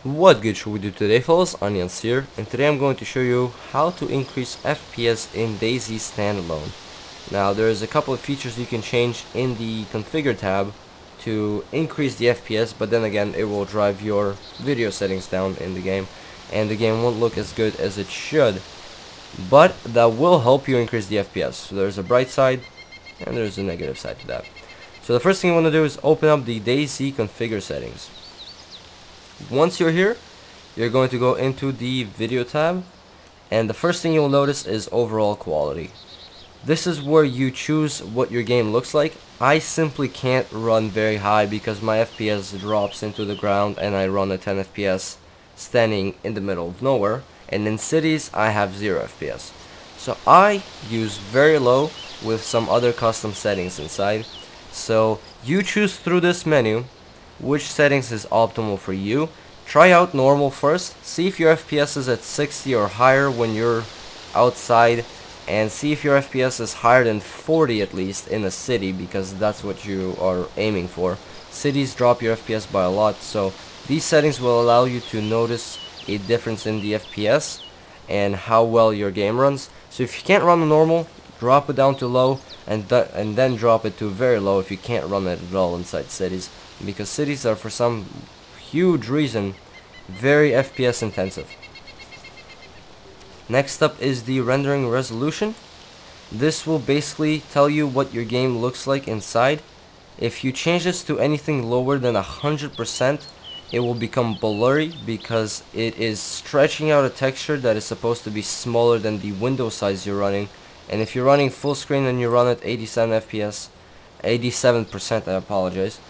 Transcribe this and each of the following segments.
What good should we do today, fellas? Onions here, and today I'm going to show you how to increase FPS in Dayz Standalone. Now there's a couple of features you can change in the configure tab to increase the FPS, but then again it will drive your video settings down in the game and the game won't look as good as it should, but that will help you increase the FPS. So there's a bright side and there's a negative side to that. So the first thing you want to do is open up the Dayz configure settings. Once you're here, you're going to go into the video tab, and the first thing you'll notice is overall quality. This is where you choose what your game looks like. I simply can't run very high because my FPS drops into the ground and I run at 10 FPS standing in the middle of nowhere, and in cities I have 0 FPS. So I use very low with some other custom settings inside. So you choose through this menu which settings is optimal for you. Try out normal first, see if your FPS is at 60 or higher when you're outside, and see if your FPS is higher than 40 at least in a city, because that's what you are aiming for. Cities drop your FPS by a lot, so these settings will allow you to notice a difference in the FPS and how well your game runs. So if you can't run normal, drop it down to low, and then drop it to very low if you can't run it at all inside cities, because cities are for some huge reason very FPS intensive. Next up is the rendering resolution. This will basically tell you what your game looks like inside. If you change this to anything lower than 100%, it will become blurry because it is stretching out a texture that is supposed to be smaller than the window size you're running. And if you're running full screen and you run at 87 FPS, 87%, I apologize,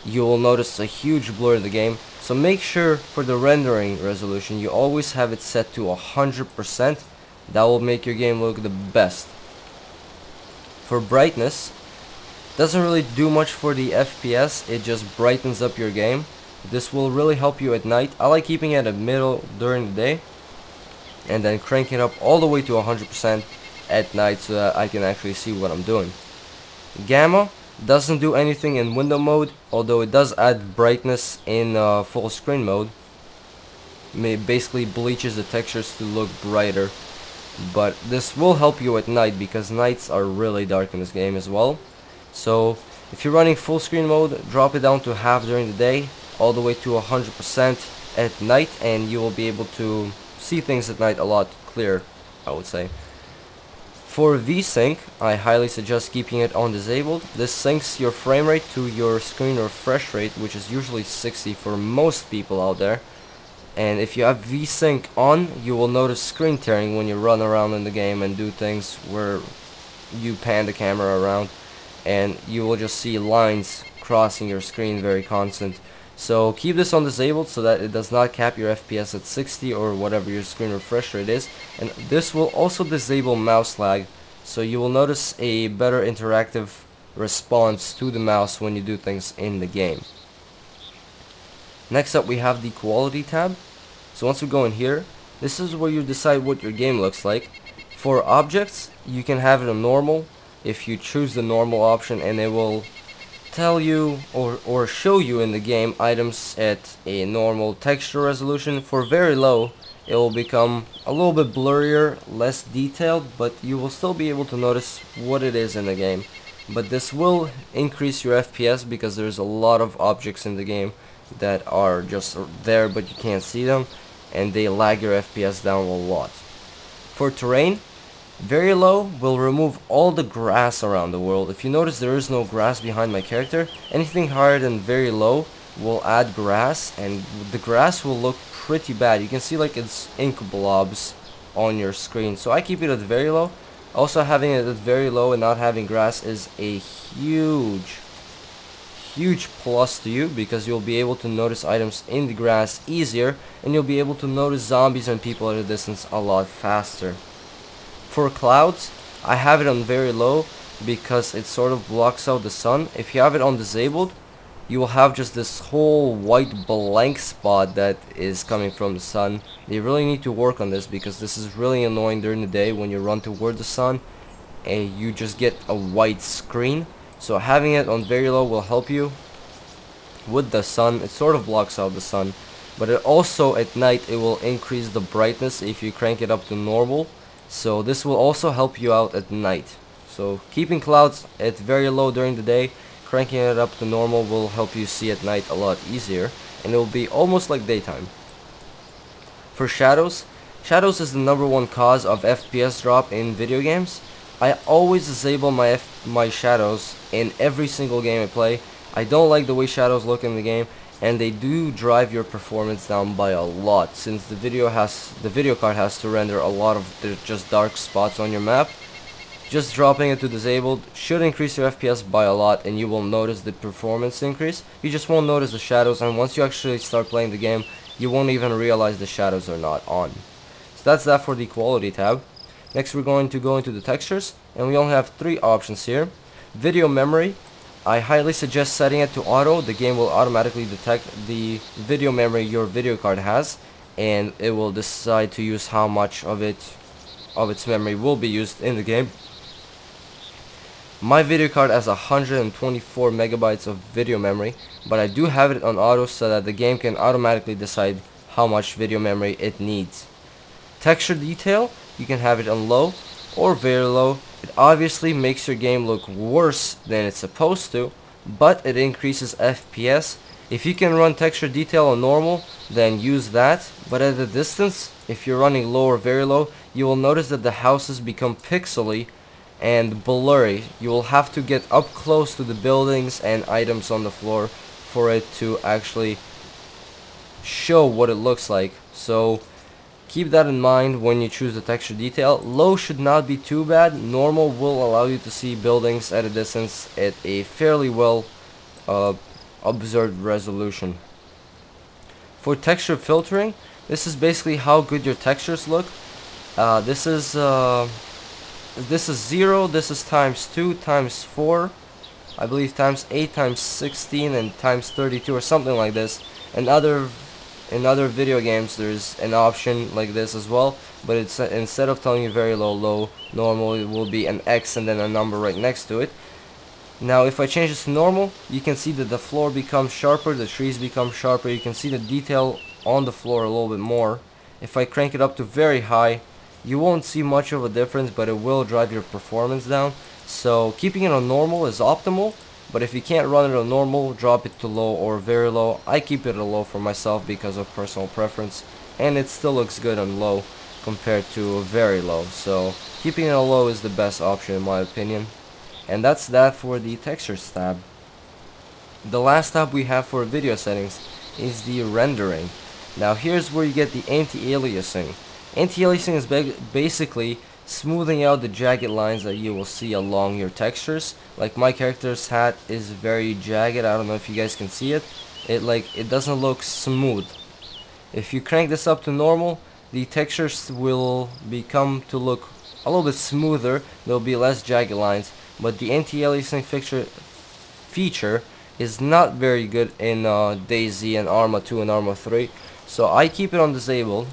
you will notice a huge blur in the game. So make sure for the rendering resolution you always have it set to 100%. That will make your game look the best. For brightness, doesn't really do much for the FPS, it just brightens up your game. This will really help you at night. I like keeping it at middle during the day and then cranking it up all the way to 100% at night so that I can actually see what I'm doing. Gamma doesn't do anything in window mode, although it does add brightness in full screen mode. It basically bleaches the textures to look brighter, but this will help you at night because nights are really dark in this game as well. So if you're running full screen mode, drop it down to half during the day, all the way to 100% at night, and you will be able to see things at night a lot clearer, I would say. For Vsync, I highly suggest keeping it on disabled. This syncs your frame rate to your screen refresh rate, which is usually 60 for most people out there. And if you have Vsync on, you will notice screen tearing when you run around in the game and do things where you pan the camera around, and you will just see lines crossing your screen very constant. So keep this on disabled so that it does not cap your FPS at 60 or whatever your screen refresh rate is. And this will also disable mouse lag, so you will notice a better interactive response to the mouse when you do things in the game. Next up we have the quality tab. So once we go in here, this is where you decide what your game looks like. For objects, you can have it on normal if you choose the normal option, and it will tell you or show you in the game items at a normal texture resolution. For very low, it will become a little bit blurrier, less detailed, but you will still be able to notice what it is in the game. But this will increase your FPS because there's a lot of objects in the game that are just there but you can't see them, and they lag your FPS down a lot. For terrain, very low will remove all the grass around the world. If you notice, there is no grass behind my character. Anything higher than very low will add grass, and the grass will look pretty bad. You can see like it's ink blobs on your screen. So I keep it at very low. Also, having it at very low and not having grass is a huge plus to you, because you'll be able to notice items in the grass easier, and you'll be able to notice zombies and people at a distance a lot faster. For clouds, I have it on very low because it sort of blocks out the sun. If you have it on disabled, you will have just this whole white blank spot that is coming from the sun. You really need to work on this because this is really annoying during the day when you run toward the sun and you just get a white screen. So having it on very low will help you with the sun. It sort of blocks out the sun. but it also at night it will increase the brightness if you crank it up to normal. So this will also help you out at night. So keeping clouds at very low during the day, cranking it up to normal will help you see at night a lot easier, and it will be almost like daytime. For shadows, shadows is the #1 cause of FPS drop in video games. I always disable my shadows in every single game I play. I don't like the way shadows look in the game, and they do drive your performance down by a lot, since the video card has to render a lot of just dark spots on your map. Just dropping it to disabled should increase your FPS by a lot, and you will notice the performance increase. You just won't notice the shadows, and once you actually start playing the game, you won't even realize the shadows are not on. So that's that for the quality tab. Next we're going to go into the textures, and we only have 3 options here. Video memory, I highly suggest setting it to auto. The game will automatically detect the video memory your video card has, and it will decide to use how much of its memory will be used in the game. My video card has 124 megabytes of video memory, but I do have it on auto so that the game can automatically decide how much video memory it needs. Texture detail, you can have it on low or very low. It obviously makes your game look worse than it's supposed to, but it increases FPS. If you can run texture detail on normal, then use that, but at a distance, if you're running low or very low, you will notice that the houses become pixely and blurry. You will have to get up close to the buildings and items on the floor for it to actually show what it looks like. So keep that in mind when you choose the texture detail. Low should not be too bad. Normal will allow you to see buildings at a distance at a fairly well observed resolution. For texture filtering, this is basically how good your textures look. This is 0, this is times 2, times 4, I believe times 8, times 16, and times 32 or something like this. In other video games there's an option like this as well, but it's instead of telling you very low, low, normal, it will be an X and then a number right next to it. Now if I change this to normal, you can see that the floor becomes sharper, the trees become sharper, you can see the detail on the floor a little bit more. If I crank it up to very high, you won't see much of a difference, but it will drive your performance down. So keeping it on normal is optimal, but if you can't run it on normal, drop it to low or very low. I keep it at low for myself because of personal preference, and it still looks good on low compared to very low. So keeping it on low is the best option in my opinion. And that's that for the textures tab. The last tab we have for video settings is the rendering. Now here's where you get the anti-aliasing. Anti-aliasing is basically smoothing out the jagged lines that you will see along your textures. Like my character's hat is very jagged. I don't know if you guys can see it. It doesn't look smooth. If you crank this up to normal, the textures will become to look a little bit smoother. There'll be less jagged lines, but the anti-aliasing feature is not very good in Dayz and Arma 2 and Arma 3. So I keep it on disabled,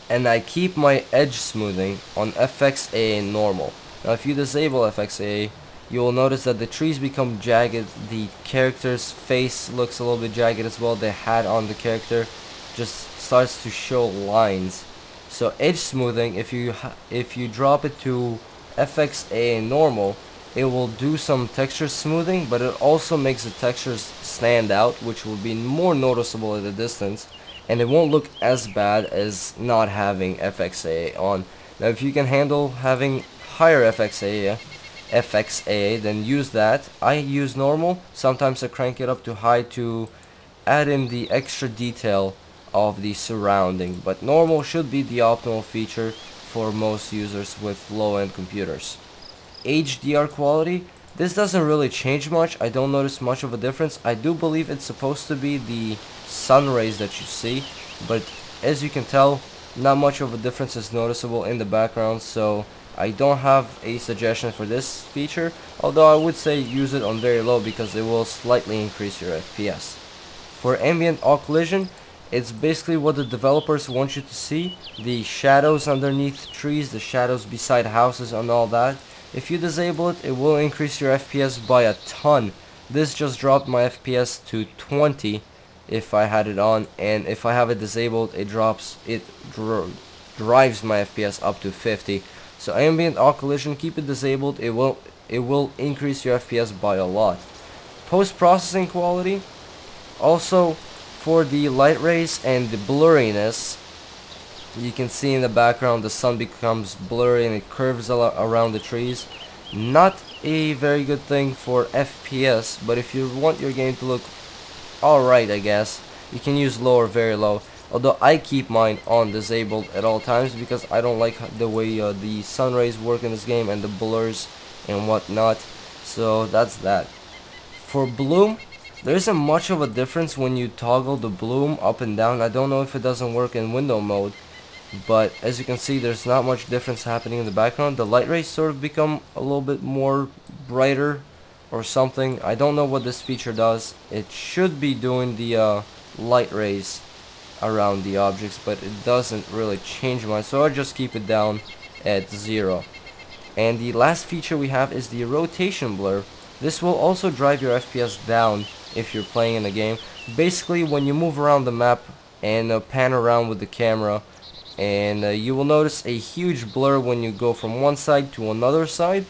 and I keep my edge smoothing on FXAA normal. Now if you disable FXAA, you will notice that the trees become jagged, the character's face looks a little bit jagged as well, the hat on the character just starts to show lines. So edge smoothing, if you drop it to FXAA normal, it will do some texture smoothing, but it also makes the textures stand out, which will be more noticeable at a distance, and it won't look as bad as not having FXAA on. Now if you can handle having higher FXAA, then use that. I use normal. Sometimes I crank it up to high to add in the extra detail of the surrounding, but normal should be the optimal feature for most users with low-end computers. HDR quality, this doesn't really change much. I don't notice much of a difference. I do believe it's supposed to be the sun rays that you see, but as you can tell, not much of a difference is noticeable in the background, so I don't have a suggestion for this feature, although I would say use it on very low because it will slightly increase your FPS. For ambient occlusion, it's basically what the developers want you to see, the shadows underneath trees, the shadows beside houses and all that. If you disable it, it will increase your FPS by a ton. This just dropped my FPS to 20 if I had it on, and if I have it disabled, it drives my FPS up to 50. So ambient occlusion, keep it disabled. It will increase your FPS by a lot. Post-processing quality, also for the light rays and the blurriness, you can see in the background the sun becomes blurry and it curves a lot around the trees. Not a very good thing for FPS, but if you want your game to look alright, I guess, you can use low or very low. Although I keep mine on disabled at all times because I don't like the way the sun rays work in this game and the blurs and whatnot. So that's that. For bloom, there isn't much of a difference when you toggle the bloom up and down. I don't know if it doesn't work in window mode, but as you can see, there's not much difference happening in the background. The light rays sort of become a little bit more brighter or something. I don't know what this feature does. It should be doing the light rays around the objects, but it doesn't really change much, so I just keep it down at 0. And the last feature we have is the rotation blur. This will also drive your FPS down if you're playing in a game. Basically, when you move around the map and pan around with the camera, and you will notice a huge blur when you go from one side to another side.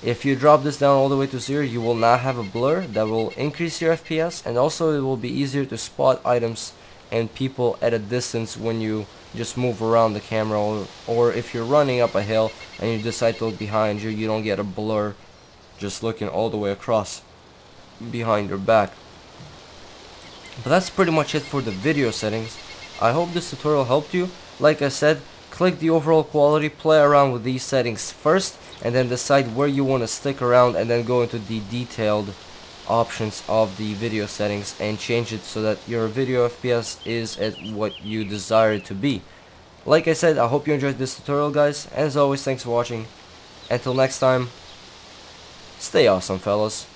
If you drop this down all the way to 0, you will not have a blur. That will increase your FPS, and also it will be easier to spot items and people at a distance when you just move around the camera, or if you're running up a hill and you decide to look behind you, you don't get a blur just looking all the way across behind your back. But that's pretty much it for the video settings. I hope this tutorial helped you. Like I said, click the overall quality, play around with these settings first, and then decide where you want to stick around, and then go into the detailed options of the video settings and change it so that your video FPS is at what you desire it to be. Like I said, I hope you enjoyed this tutorial, guys. As always, thanks for watching. Until next time, stay awesome, fellas.